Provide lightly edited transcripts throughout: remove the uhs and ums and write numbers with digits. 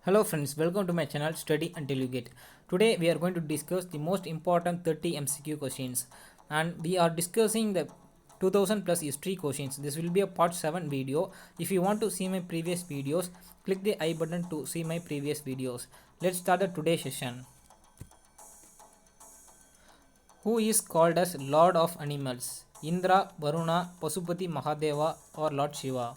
Hello friends, welcome to my channel Study Until You Get. Today we are going to discuss the most important 30 MCQ questions and we are discussing the 2000 plus history questions. This will be a part 7 video. If you want to see my previous videos, click the I button to see my previous videos. Let's start the today's session. Who is called as Lord of Animals? Indra, Varuna, Pasupati Mahadeva or Lord Shiva?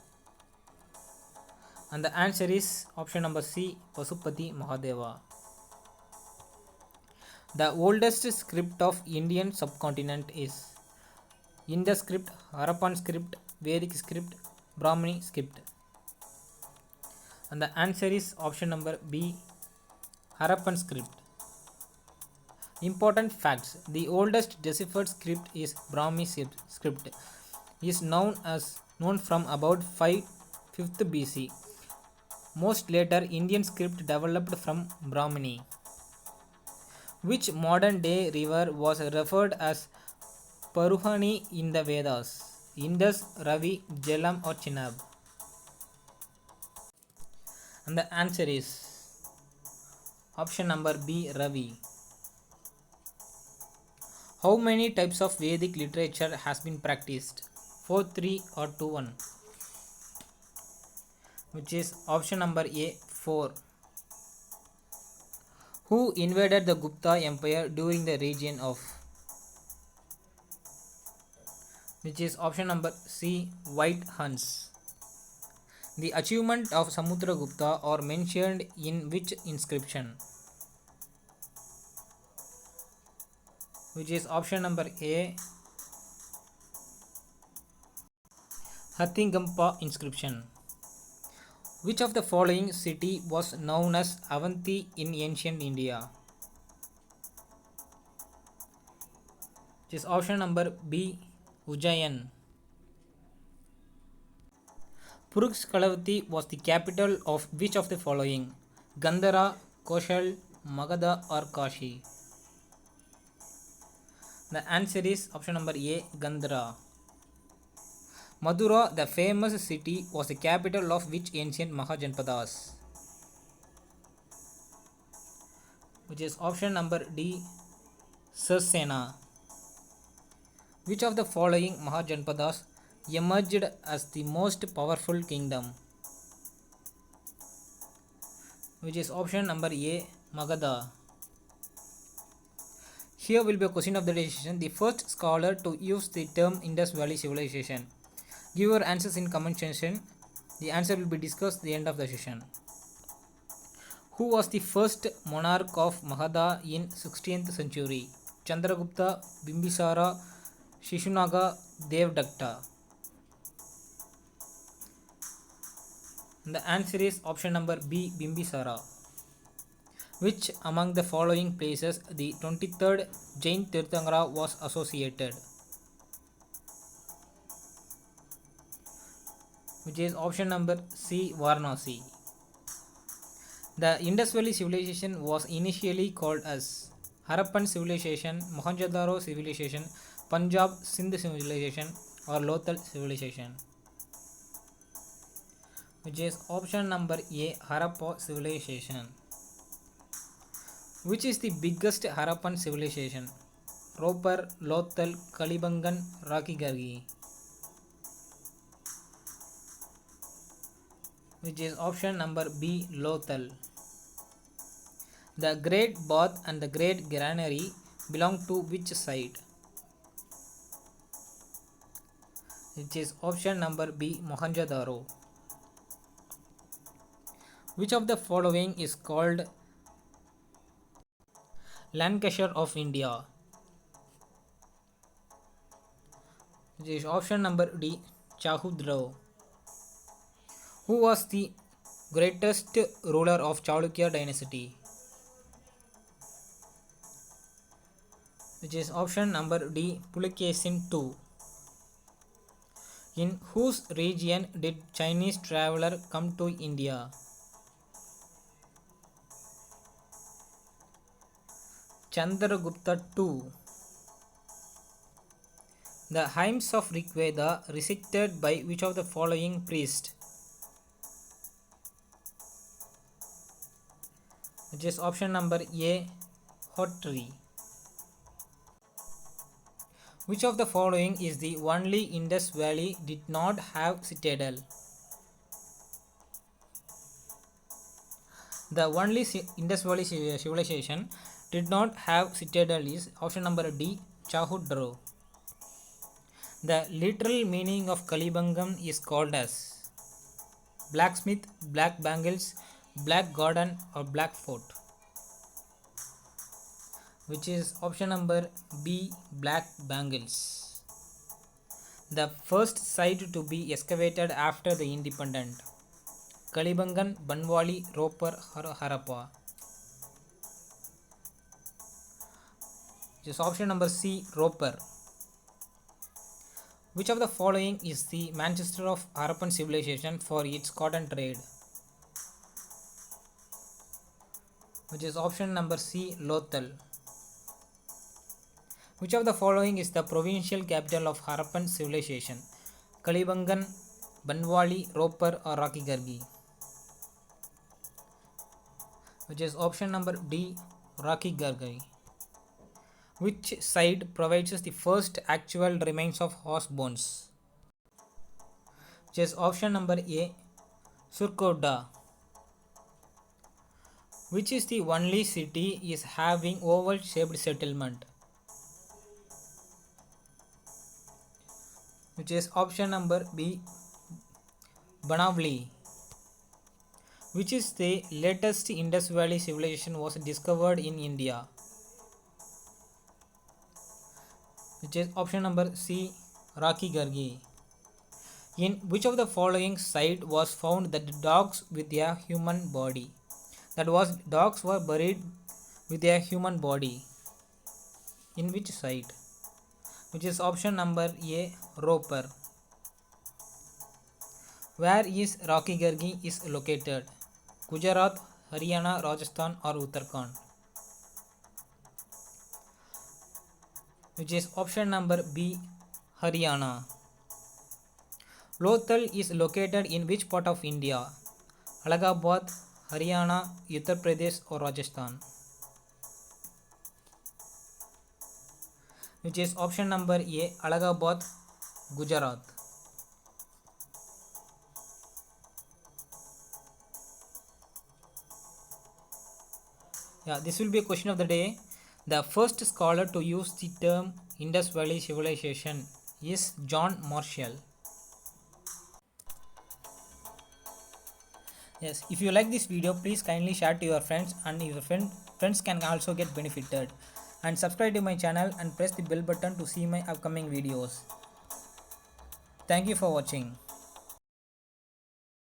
And the answer is option number C, Pasupati Mahadeva. The oldest script of Indian subcontinent is Indus script, Harappan script, Vedic script, Brahmini script. And the answer is option number B, Harappan script. Important facts: the oldest deciphered script is Brahmi script. Is known from about 5th BC. Most later Indian script developed from Brahmini. Which modern day river was referred as Paruhani in the Vedas? Indus, Ravi, Jhelum or Chenab? And the answer is option number B, Ravi. How many types of Vedic literature has been practiced? 4, 3 or 2, 1? Which is option number A, 4. Who invaded the Gupta Empire during the reign of? Which is option number C, White Huns. The achievement of Samudragupta are mentioned in which inscription? Which is option number A, Hathingampa inscription. Which of the following city was known as Avanti in ancient India? Which is option number B, Ujjayan. Purukshkalavati was the capital of which of the following? Gandhara, Koshal, Magadha or Kashi? The answer is option number A, Gandhara. Madura, the famous city, was the capital of which ancient Mahajanpadas? Which is option number D, Sarsena. Which of the following Mahajanpadas emerged as the most powerful kingdom? Which is option number A, Magadha. Here will be a question of the day session. The first scholar to use the term Indus Valley Civilization. Give your answers in comment section. The answer will be discussed at the end of the session. Who was the first monarch of Magadha in 16th century? Chandragupta, Bimbisara, Shishunaga, Devadatta. And the answer is option number B, Bimbisara. Which among the following places the 23rd Jain Tirthankara was associated? Which is option number C, Varanasi. The Indus Valley civilization was initially called as Harappan civilization, Mohenjo-daro civilization, Punjab Sindh civilization or Lothal civilization. Which is option number A, Harappa civilization. Which is the biggest Harappan civilization? Ropar, Lothal, Kalibangan, Rakhigarhi. Which is option number B, Lothal. The Great Bath and the Great Granary belong to which site? Which is option number B, Mohenjo-daro. Which of the following is called Lancashire of India? Which is option number D, Chahudro. Who was the greatest ruler of Chalukya dynasty? Which is option number D, Pulakeshin II. In whose region did Chinese traveler come to India? Chandragupta II. The hymns of Rigveda recited by which of the following priest? which is option number A, Hotri. Which of the following is the only Indus Valley did not have citadel? The only Indus Valley civilization did not have citadel is option number D, Chahudro. The literal meaning of Kalibangam is called as blacksmith, black bangles, black garden or black fort, which is option number B, black bangles. The first site to be excavated after the independence, Kalibangan, Banwali, Ropar, Harappa. Which is option number C, Ropar. Which of the following is the Manchester of Harappan civilization for its cotton trade? Which is option number C, Lothal. Which of the following is the provincial capital of Harappan civilization? Kalibangan, Banwali, Ropar or Rakhigarhi? Which is option number D, Rakhigarhi. Which site provides the first actual remains of horse bones? Which is option number A, Surkoda. Which is the only city is having oval shaped settlement? Which is option number B, Banavli. Which is the latest Indus Valley civilization was discovered in India? Which is option number C, Rakhigarhi. In which of the following site was found that dogs with a human body? That was, dogs were buried with a human body. In which site? Which is option number A, Ropar. Where is Rakhigarhi is located? Gujarat, Haryana, Rajasthan or Uttarakhand? Which is option number B, Haryana. Lothal is located in which part of India? Allahabad, Haryana, Uttar Pradesh or Rajasthan? Which is option number A, Allahabad, Gujarat. Yeah, this will be a question of the day. The first scholar to use the term Indus Valley civilization is John Marshall. Yes, if you like this video, please kindly share to your friends, and your friends can also get benefited. And subscribe to my channel and press the bell button to see my upcoming videos. Thank you for watching.